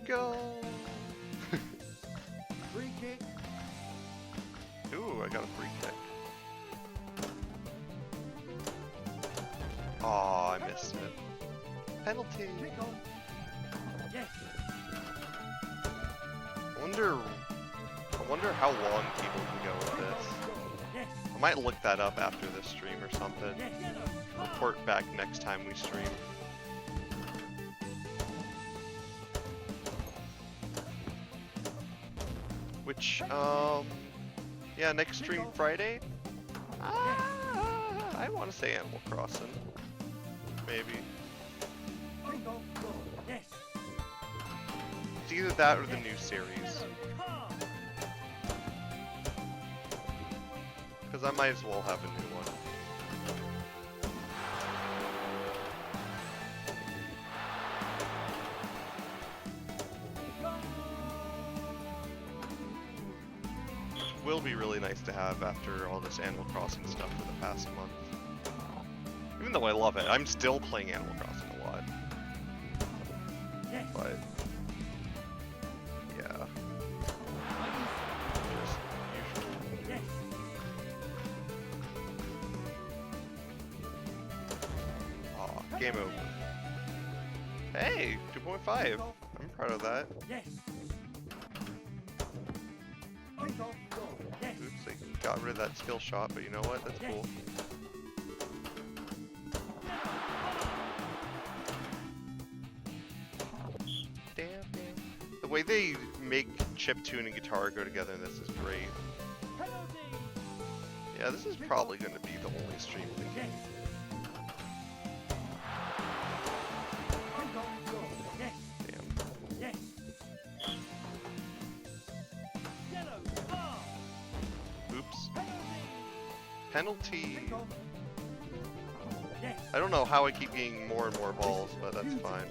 Go! Free kick. Ooh, I got a free kick. Aw, I missed it. Penalty! Kick off. Yes. I wonder how long people can go with this. Yes. I might look that up after this stream or something. Yes. Yellow card. Report back next time we stream. Which, yeah, next stream Friday? I want to say Animal Crossing. Maybe. Kick off. Goal. Yes. It's either that or the new series. Yellow card. Because I might as well have a new one. Which will be really nice to have after all this Animal Crossing stuff for the past month. Even though I love it, I'm still playing Animal Crossing a lot. Yes. But yeah, just usual. Yes. Aw, game over. Hey, 2.5. I'm proud of that. Yes. Kick off. Goal. Yes. Oops, I got rid of that skill shot, but you know what? That's cool. Damn. The way they make chiptune and guitar go together in this is great. Penalty. Yeah, this is probably going to be the only stream thinking. Yes. Kick off. Goal. Yes. Damn. Yes. Yellow card. Oops. Penalty. Penalty. Kick off. Yes. I don't know how I keep getting more and more balls, but that's fine.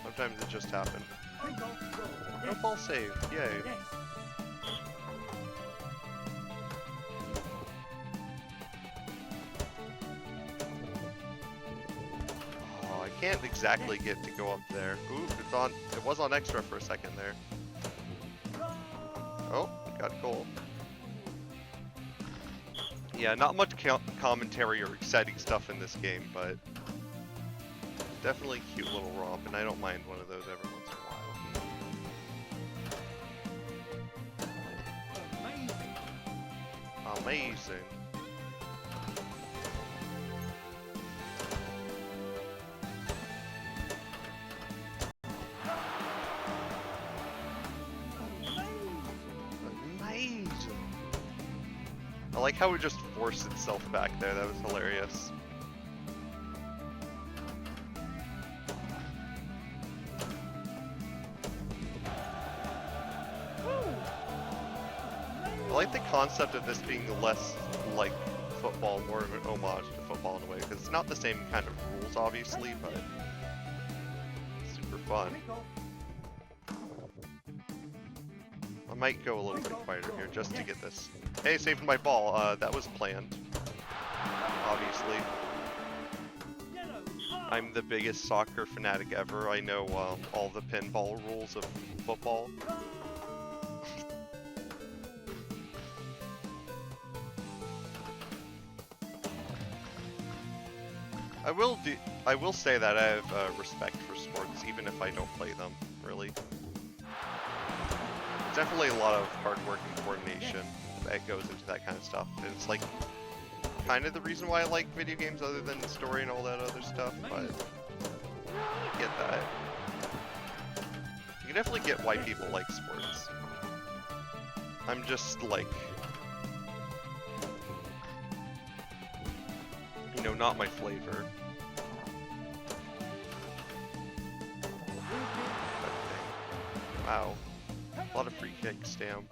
Sometimes it just happens. Kick off. Goal. No Yes. ball saved. Yay. Yes. can't exactly get to go up there. Ooh, it's on. It was on extra for a second there. Oh, got a goal. Yeah, not much commentary or exciting stuff in this game, but definitely a cute little romp, and I don't mind one of those every once in a while. Amazing. Amazing. I like how it just forced itself back there. That was hilarious. I like the concept of this being less like football, more of an homage to football in a way, because it's not the same kind of rules, obviously, but it's super fun. I might go a little bit quieter here just to get this. Hey, saving my ball. That was planned, obviously. I'm the biggest soccer fanatic ever. I know all the pinball rules of football. I will say that I have respect for sports, even if I don't play them, really. Definitely a lot of hard work and coordination that goes into that kind of stuff. And it's like kind of the reason why I like video games other than the story and all that other stuff, but I get that. You can definitely get why people like sports. I'm just like, you know, not my flavor. Wow. A lot of free kicks, damn.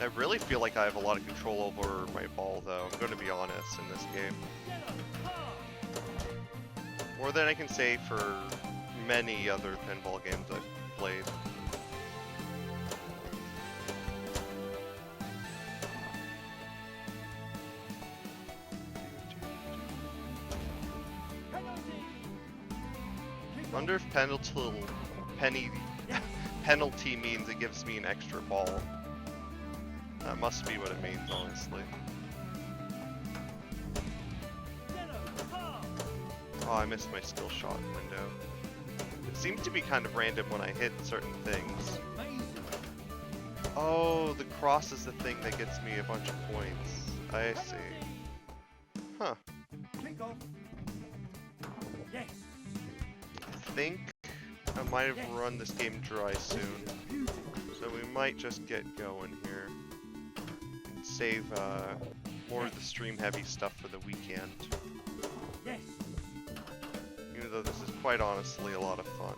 I really feel like I have a lot of control over my ball, though. I'm going to be honest in this game. More than I can say for many other pinball games I've played. I wonder if penalty means it gives me an extra ball. That must be what it means, honestly. Oh, I missed my skill shot window. It seems to be kind of random when I hit certain things. Oh, the cross is the thing that gets me a bunch of points. I see. Huh. I think I might have run this game dry soon. So we might just get going here. And save more of the stream heavy stuff for the weekend. Even though this is quite honestly a lot of fun.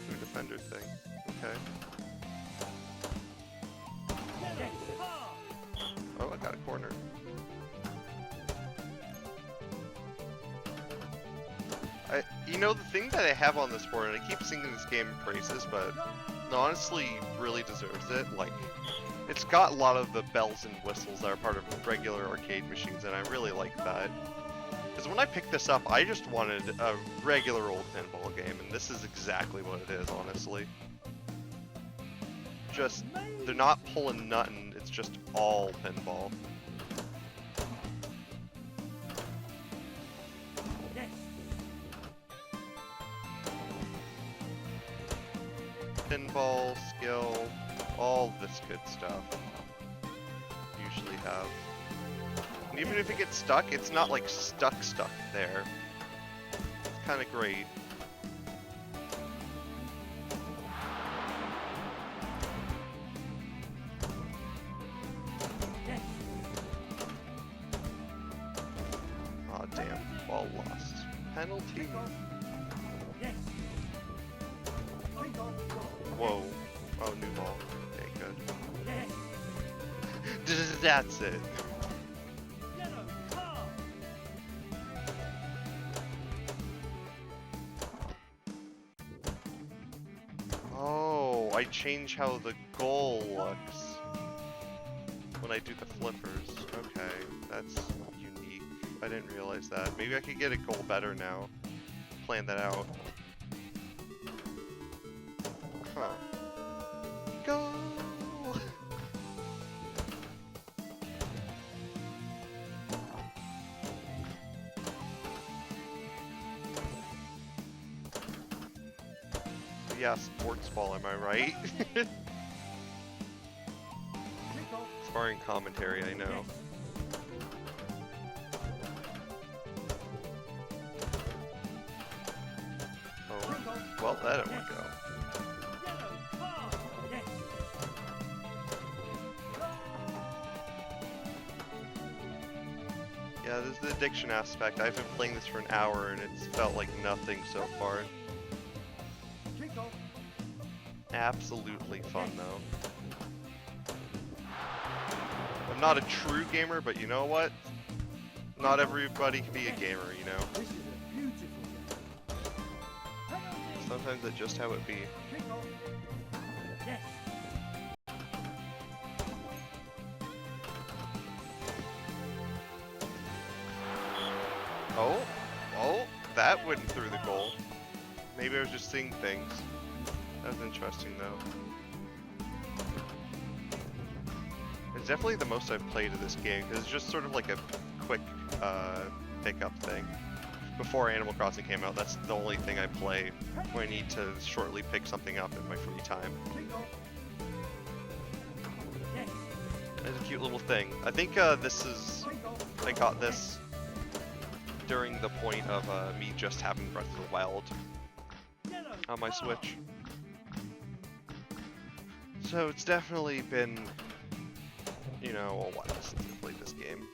New defender thing. Okay. Oh, I got a corner. You know, the thing that I have on this board, and I keep singing this game in praises, but it honestly really deserves it. Like, it's got a lot of the bells and whistles that are part of regular arcade machines, and I really like that. Because when I picked this up, I just wanted a regular old pinball game, and this is exactly what it is, honestly. Just, they're not pulling nothing, it's just all pinball. Pinball, skill, all this good stuff. Usually have. And even if it gets stuck, it's not like stuck there. It's kind of great. Aw, damn. Ball lost. Penalty. Whoa. Oh, new ball. Okay, good. That's it. I change how the goal looks when I do the flippers. Okay, that's unique. I didn't realize that. Maybe I could get a goal better now. Plan that out. Huh. Goal! Yeah, sports ball, am I right? Sparring commentary, I know. Oh, well, that didn't work out. Yeah, there's the addiction aspect. I've been playing this for an hour and it's felt like nothing so far. Absolutely fun though. I'm not a true gamer, but you know what? Not everybody can be a gamer, you know? This is a beautiful game. Sometimes that's just how it be. Yes. Oh, that went through the goal. Maybe I was just seeing things. That was interesting though. It's definitely the most I've played of this game, because it's just sort of like a quick pickup thing. Before Animal Crossing came out, that's the only thing I play when I need to shortly pick something up in my free time. It's a cute little thing. I think I got this during the point of me just having Breath of the Wild on my Switch. So it's definitely been, you know, a while since I played this game.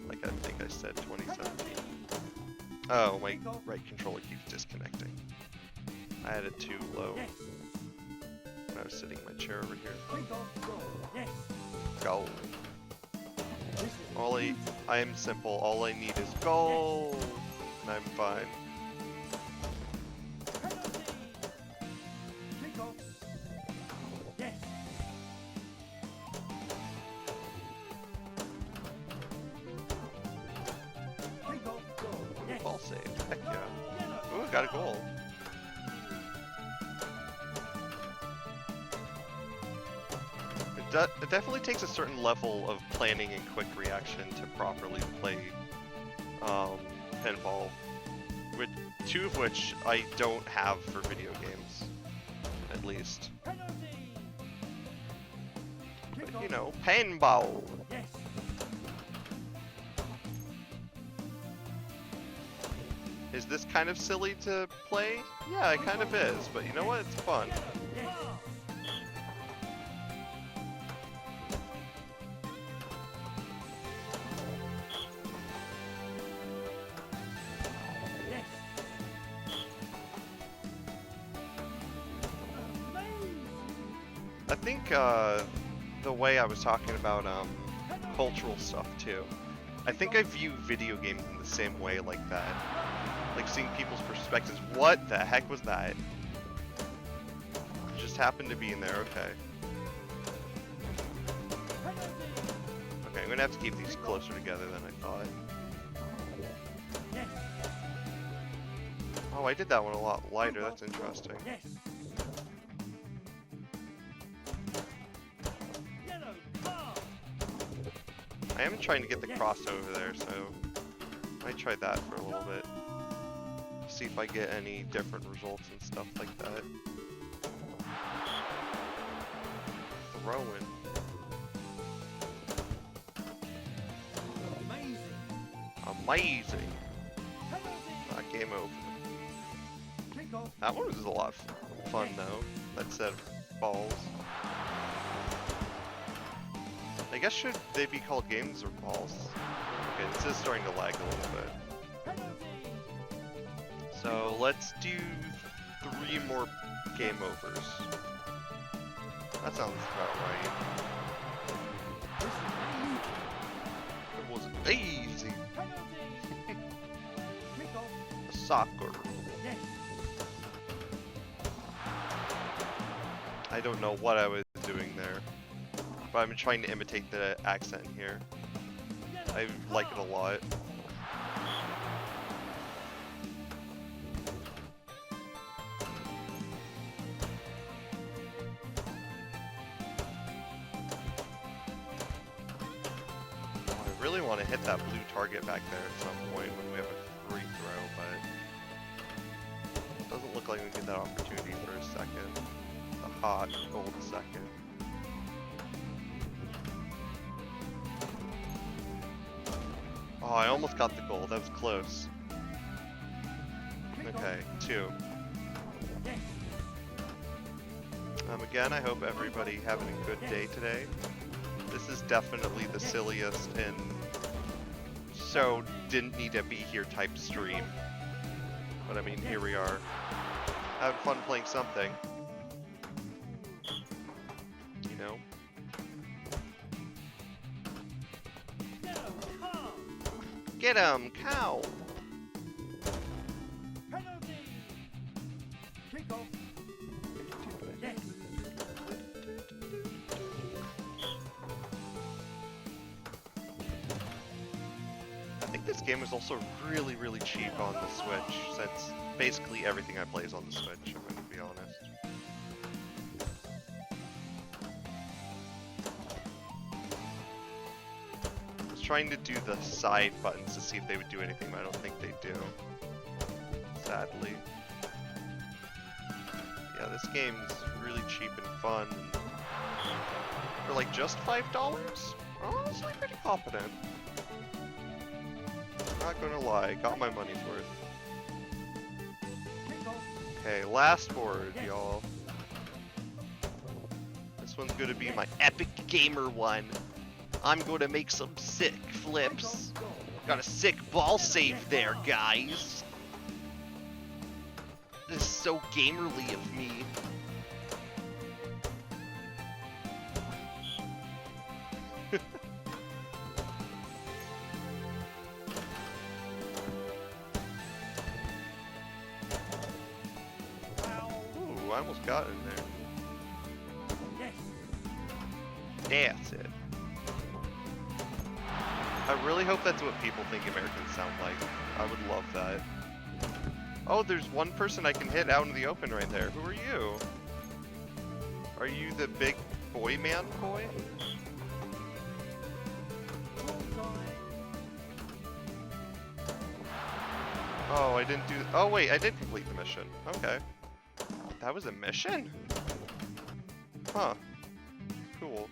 Like I think I said 2017. Oh, my right controller keeps disconnecting. I had it too low when I was sitting in my chair over here. Go. I am simple. All I need is goal, and I'm fine. Ball saved. Heck yeah. Ooh, got a goal. It definitely takes a certain level of planning and quick reaction to properly play pinball, two of which I don't have for video games, at least. But, you know, pinball! Is this kind of silly to play? Yeah, it kind of is, but you know what? It's fun. I think the way I was talking about cultural stuff too, I think I view video games in the same way like that. Like seeing people's perspectives. What the heck was that? It just happened to be in there, okay. Okay, I'm gonna have to keep these closer together than I thought. Oh, I did that one a lot lighter, that's interesting. I am trying to get the crossover there, so I might try that for a little bit. See if I get any different results and stuff like that. Throwing. Amazing. Game over. That one was a lot of fun though. That set of balls. I guess should they be called games or balls? Okay, this is starting to lag a little bit. So let's do 3 more game overs. That sounds about right. It was easy. Soccer. I don't know what I was doing there, but I'm trying to imitate the accent here. I like it a lot. I really want to hit that blue target back there at some point when we have a free throw, but it doesn't look like we get that opportunity for a second. A hot gold second. Oh, I almost got the goal. That was close. Okay, 2. Again, I hope everybody having a good day today. This is definitely the silliest and so didn't need to be here type stream. But I mean, here we are. Having fun playing something. You know? Get him, cow! Penalty! Kick off. Yes. I think this game is also really, really cheap on the Switch, since basically everything I play is on the Switch, if I'm gonna be honest. I was trying to do the side buttons to see if they would do anything, but I don't think they do. Sadly. Yeah, this game's really cheap and fun. For like just $5? Honestly pretty confident. Not gonna lie, got my money's worth. Okay, last board, y'all. This one's gonna be my epic gamer one. I'm gonna make some sick flips. Got a sick ball save there, guys. This is so gamerly of me. Ooh, I almost got in there. That's it. I really hope that's what people think Americans sound like. I would love that. Oh, there's one person I can hit out in the open right there. Who are you? Are you the big boy man boy? Oh, I didn't do... Oh, wait, I did complete the mission. Okay. That was a mission? Huh. Cool.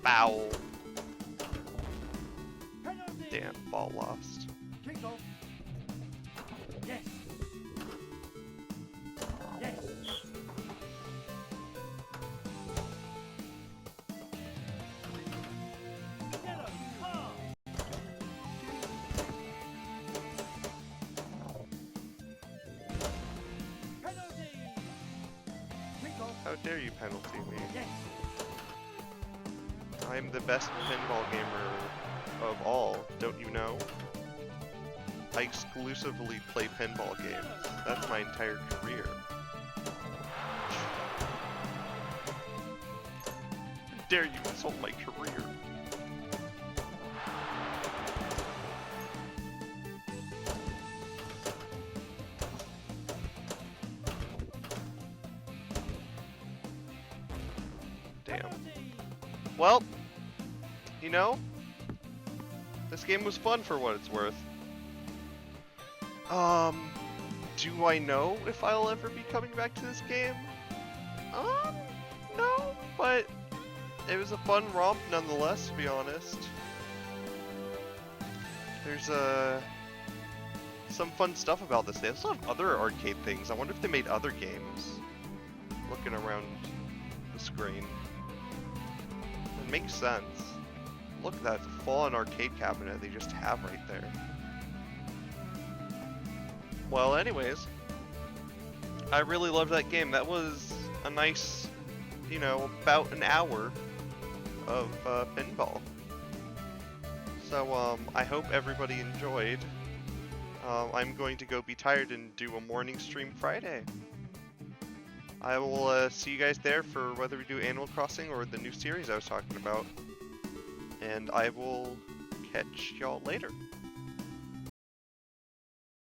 Foul. Damn, ball lost. Kick off. Yes. Yes. Yellow card. Penalty. Kick off. How dare you penalty me? Yes. I'm the best pinball gamer of all, don't you know? I exclusively play pinball games. That's my entire career. How dare you insult my career? Damn. Well, you know, this game was fun for what it's worth. Do I know if I'll ever be coming back to this game? No, but it was a fun romp nonetheless, to be honest. There's some fun stuff about this. They also have other arcade things. I wonder if they made other games. Looking around the screen. It makes sense. Look at that full-on arcade cabinet they just have right there. Well, anyways, I really loved that game. That was a nice, you know, about an hour of pinball. So, I hope everybody enjoyed. I'm going to go be tired and do a morning stream Friday. I will see you guys there for whether we do Animal Crossing or the new series I was talking about. And I will catch y'all later.